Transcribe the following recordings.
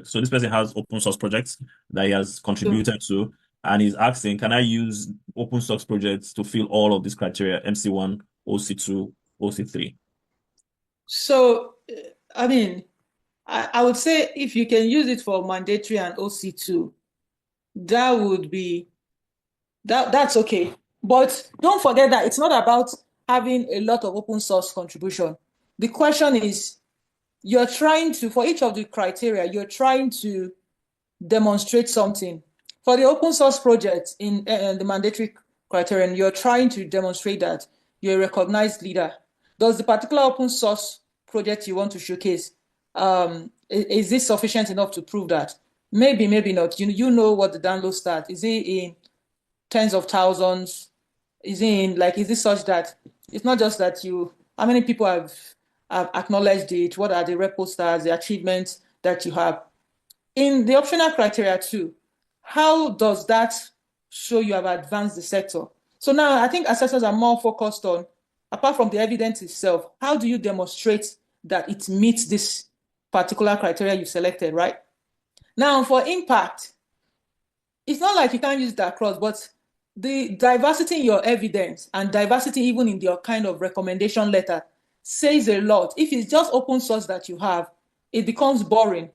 So this person has open source projects that he has contributed to, and he's asking, can I use open source projects to fill all of these criteria, MC1, OC2, OC3? So, I mean, I would say if you can use it for mandatory and OC2, that would be that's okay. But don't forget that it's not about having a lot of open source contribution. The question is, you're trying to, for each of the criteria, you're trying to demonstrate something. For the open source project in the mandatory criterion, you're trying to demonstrate that you're a recognized leader. Does the particular open source project you want to showcase, is this sufficient enough to prove that? Maybe, maybe not. You know what the download start. Is it in tens of thousands? Is it in like, is it such that it's not just that how many people have acknowledged it? What are the repo stars, the achievements that you have? In the optional criteria too, how does that show you have advanced the sector? So now I think assessors are more focused on, apart from the evidence itself, how do you demonstrate that it meets this particular criteria you selected, right? Now for impact, it's not like you can't use that across, but the diversity in your evidence and diversity even in your kind of recommendation letter says a lot. If it's just open source that you have, it becomes boring.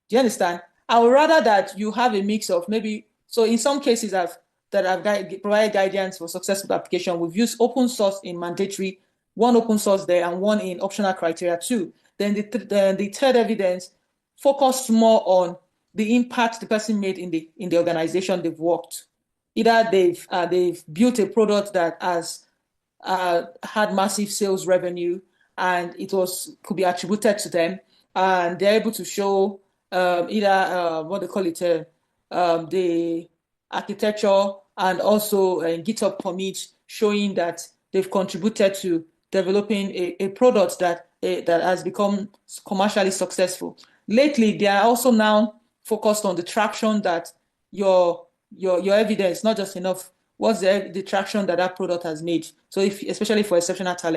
Do you understand? I would rather that you have a mix of maybe, so in some cases that I've provided guidance for successful application, we've used open source in mandatory, one open source there and one in optional criteria too. Then the third evidence focused more on the impact the person made in the organization they've worked. Either they've built a product that has had massive sales revenue and could be attributed to them, and they're able to show either what they call it, the architecture and also GitHub commit showing that they've contributed to developing a product that has become commercially successful. Lately, they are also now focused on the traction that your evidence, not just enough, what's the traction that product has made. So if, especially for exceptional talent.